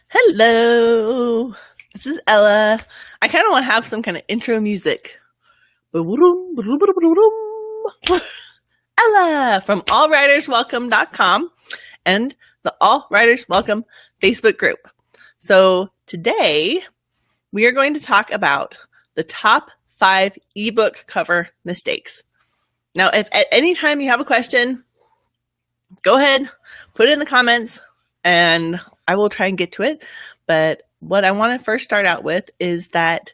Hello, this is Ella. I kind of want to have some kind of intro music. Ella from allwriterswelcome.com and the All Writers Welcome Facebook group. So today we are going to talk about the top 5 ebook cover mistakes. Now, if at any time you have a question, go ahead, put it in the comments, and I will try and get to it. But what I want to first start out with is that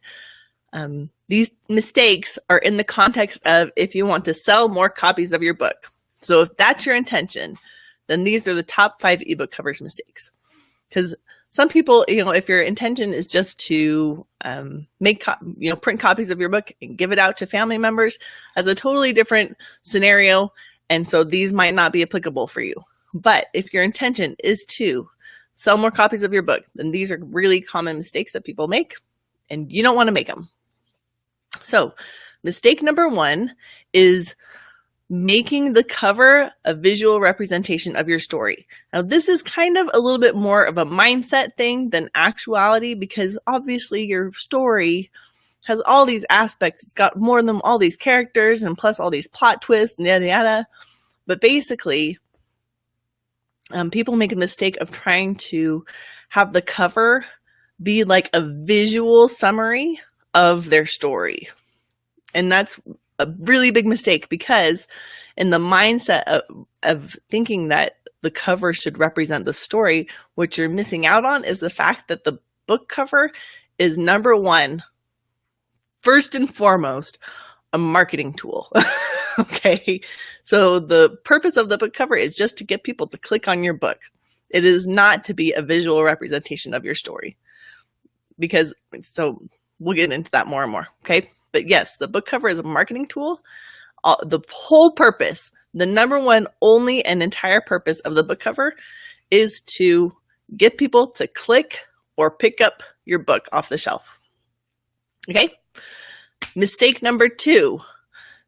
these mistakes are in the context of if you want to sell more copies of your book. So if that's your intention, then these are the top 5 ebook covers mistakes. Because some people, if your intention is just to print copies of your book and give it out to family members, that's a totally different scenario. And so these might not be applicable for you. But if your intention is to sell more copies of your book, then these are really common mistakes that people make, and you don't want to make them. So mistake number 1 is making the cover a visual representation of your story. Now, this is kind of a little bit more of a mindset thing than actuality, because obviously your story has all these aspects. It's got more than all these characters and plus all these plot twists and yada yada. But basically, people make a mistake of trying to have the cover be like a visual summary of their story. And that's a really big mistake, because in the mindset of thinking that the cover should represent the story, what you're missing out on is the fact that the book cover is number 1, first and foremost, a marketing tool. Okay, so the purpose of the book cover is just to get people to click on your book. It is not to be a visual representation of your story, so we'll get into that more and more. Okay, but yes, the book cover is a marketing tool. The whole purpose, the number 1 only and entire purpose of the book cover is to get people to click or pick up your book off the shelf. Okay, mistake number 2.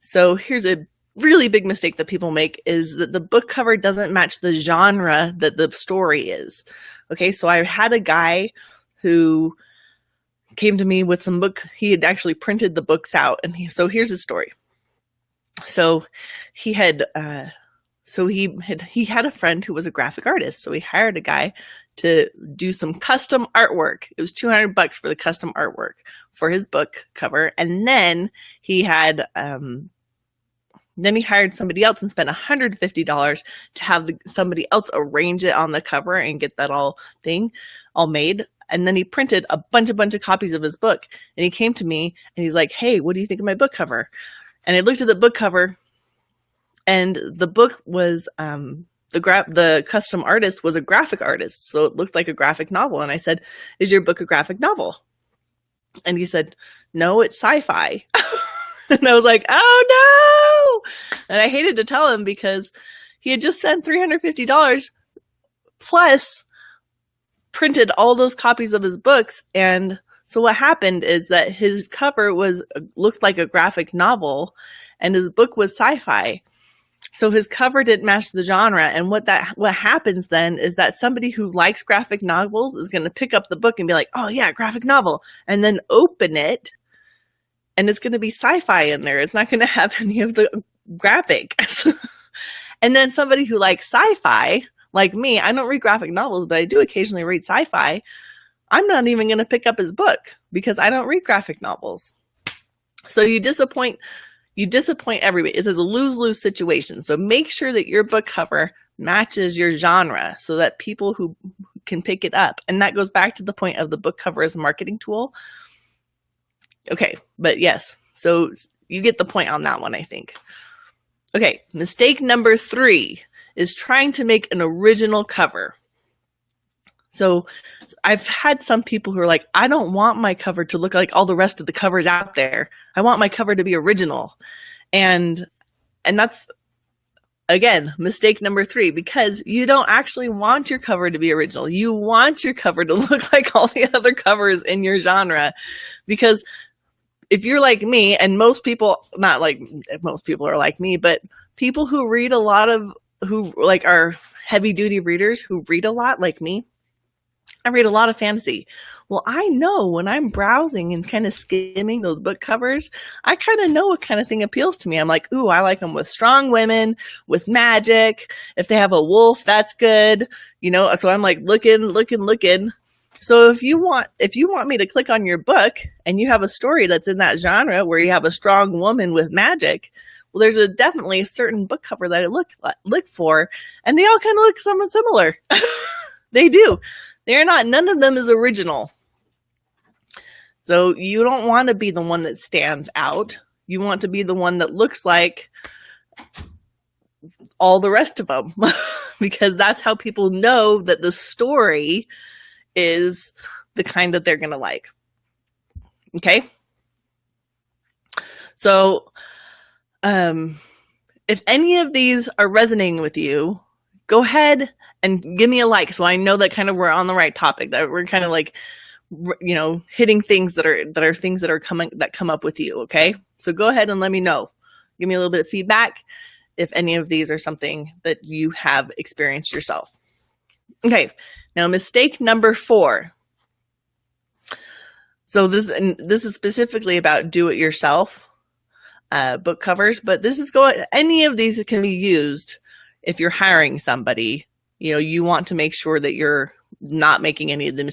So here's a really big mistake that people make, is that the book cover doesn't match the genre that the story is. Okay, so I had a guy who came to me with some book. He had actually printed the books out, and so here's his story. So he had a friend who was a graphic artist, so he hired a guy to do some custom artwork. It was $200 for the custom artwork for his book cover, and then he had then he hired somebody else and spent $150 to have somebody else arrange it on the cover and get that all made. And then he printed a bunch of copies of his book. And he came to me and he's like, "Hey, what do you think of my book cover?" And I looked at the book cover, and the book was the custom artist was a graphic artist, so it looked like a graphic novel. And I said, "Is your book a graphic novel?" And he said, "No, it's sci-fi." And I was like, "Oh no!" And I hated to tell him, because he had just spent $350 plus printed all those copies of his books. And so what happened is that his cover looked like a graphic novel, and his book was sci-fi. So his cover didn't match the genre. And what happens then is that somebody who likes graphic novels is going to pick up the book and be like, "Oh yeah, graphic novel," and then open it, and it's going to be sci-fi in there. It's not going to have any of the graphics. And then somebody who likes sci-fi, like me, I don't read graphic novels, but I do occasionally read sci-fi. I'm not even going to pick up his book because I don't read graphic novels. So you disappoint everybody. It is a lose-lose situation. So make sure that your book cover matches your genre so that people who can pick it up. And that goes back to the point of the book cover as a marketing tool. Okay, but yes, so you get the point on that one, I think. Okay, mistake number 3 is trying to make an original cover. So I've had some people who are like, "I don't want my cover to look like all the rest of the covers out there. I want my cover to be original." And that's, again, mistake number 3, because you don't actually want your cover to be original. You want your cover to look like all the other covers in your genre, because if you're like me, and most people, not like most people are like me, but people who read a lot of, who like are heavy duty readers who read a lot like me, I read a lot of fantasy. Well, I know when I'm browsing and kind of skimming those book covers, I kind of know what kind of thing appeals to me. I'm like, ooh, I like them with strong women, with magic. If they have a wolf, that's good. So I'm like looking. So if you want me to click on your book and you have a story that's in that genre where you have a strong woman with magic, well, there's definitely a certain book cover that I look for, and they all kind of look somewhat similar. They do. None of them is original. So you don't want to be the one that stands out. You want to be the one that looks like all the rest of them, because that's how people know that the story is the kind that they're going to like. Okay. So, if any of these are resonating with you, go ahead and give me a like, so I know that kind of we're on the right topic, that we're kind of like, hitting things that come up with you. Okay. So go ahead and let me know. Give me a little bit of feedback if any of these are something that you have experienced yourself. Okay. Now, mistake number 4. So this is specifically about do-it-yourself book covers, but any of these can be used if you're hiring somebody. You want to make sure that you're not making any of these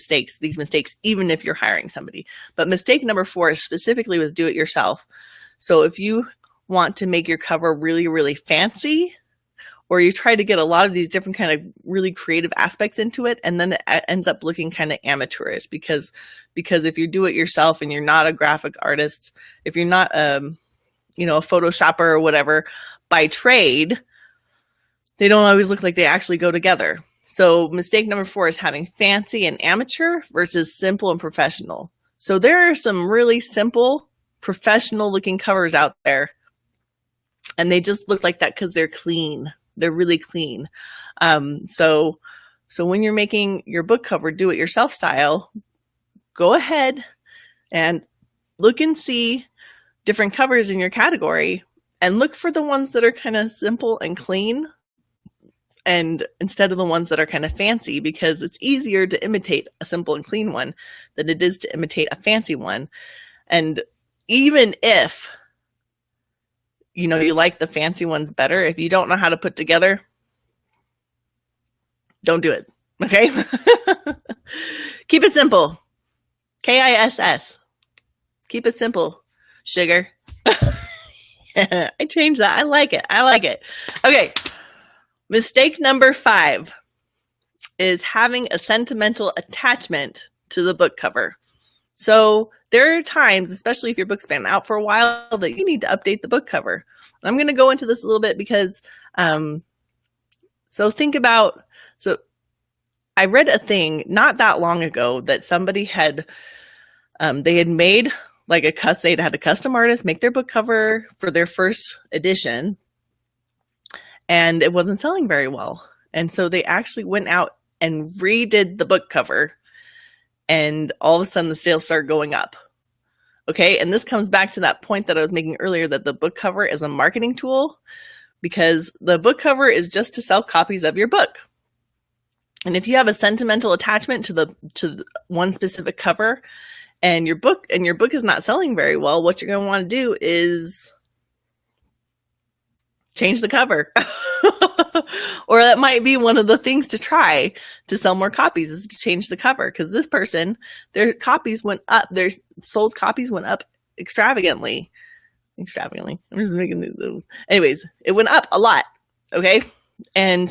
mistakes, even if you're hiring somebody. But mistake number 4 is specifically with do-it-yourself. So if you want to make your cover really, really fancy, or you try to get a lot of these different kind of really creative aspects into it, and then it ends up looking kind of amateurish, because if you do it yourself and you're not a graphic artist, if you're not a Photoshopper or whatever by trade, they don't always look like they actually go together. So mistake number 4 is having fancy and amateur versus simple and professional. So there are some really simple, professional looking covers out there, and they just look like that because they're clean. They're really clean. So when you're making your book cover do-it-yourself style, go ahead and look and see different covers in your category and look for the ones that are kind of simple and clean, and instead of the ones that are kind of fancy, because it's easier to imitate a simple and clean one than it is to imitate a fancy one. And even if you like the fancy ones better, if you don't know how to put together, don't do it. Okay. Keep it simple. KISS. Keep it simple. Sugar. I changed that. I like it. Okay. Mistake number 5 is having a sentimental attachment to the book cover. So there are times, especially if your book's been out for a while, that you need to update the book cover. I'm going to go into this a little bit because, so I read a thing not that long ago that somebody had, they had made they'd had a custom artist make their book cover for their first edition, and it wasn't selling very well. And so they actually went out and redid the book cover, and all of a sudden the sales started going up. Okay. And this comes back to that point that I was making earlier, that the book cover is a marketing tool, because the book cover is just to sell copies of your book. And if you have a sentimental attachment to one specific cover, and your book is not selling very well, what you're going to want to do is change the cover. Or that might be one of the things to try to sell more copies, is to change the cover, because this person, their sold copies went up extravagantly. I'm just making these. Anyways, it went up a lot. Okay. And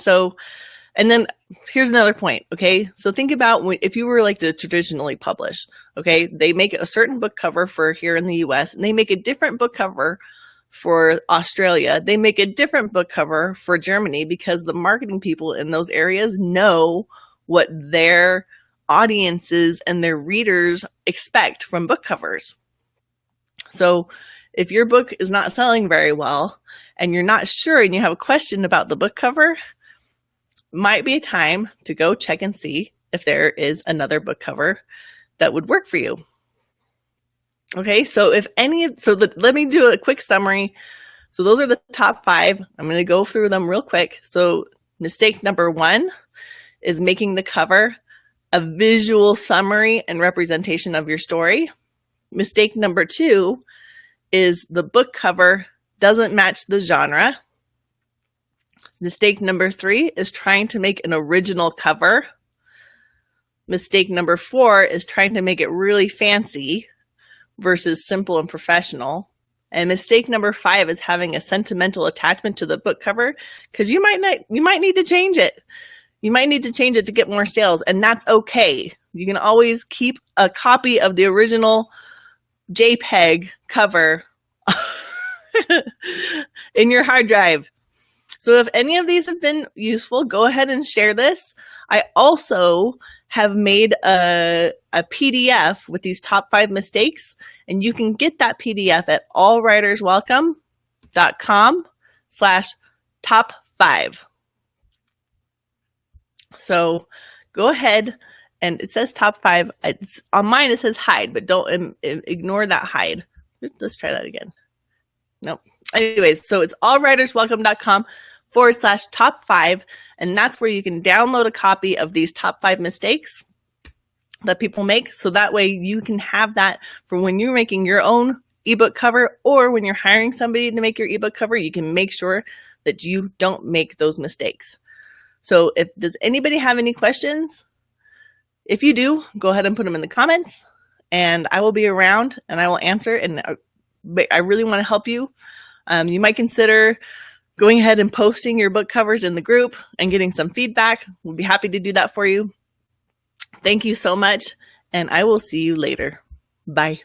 then here's another point. Okay. So think about if you were to traditionally publish, okay, they make a certain book cover for here in the US, and they make a different book cover for Australia. They make a different book cover for Germany, because the marketing people in those areas know what their audiences and their readers expect from book covers. So if your book is not selling very well and you're not sure and you have a question about the book cover, might be a time to go check and see if there is another book cover that would work for you. Okay, so let me do a quick summary. So those are the top 5. I'm going to go through them real quick. So mistake number 1 is making the cover a visual summary and representation of your story. Mistake number 2 is the book cover doesn't match the genre. Mistake number 3 is trying to make an original cover. Mistake number 4 is trying to make it really fancy versus simple and professional. And mistake number 5 is having a sentimental attachment to the book cover, because you might need to change it. You might need to change it to get more sales, and that's okay. You can always keep a copy of the original JPEG cover in your hard drive. So if any of these have been useful, go ahead and share this. I also have made a PDF with these top 5 mistakes, and you can get that PDF at allwriterswelcome.com/top5. So go ahead, and it says top 5. On mine it says hide, but don't ignore that hide. Let's try that again. Nope. Anyways, so it's allwriterswelcome.com/top5, and that's where you can download a copy of these top 5 mistakes that people make. So that way you can have that for when you're making your own ebook cover, or when you're hiring somebody to make your ebook cover, you can make sure that you don't make those mistakes. So does anybody have any questions? If you do, go ahead and put them in the comments, and I will be around and I will answer. And I really want to help you. You might consider going ahead and posting your book covers in the group and getting some feedback. We'll be happy to do that for you. Thank you so much, and I will see you later. Bye.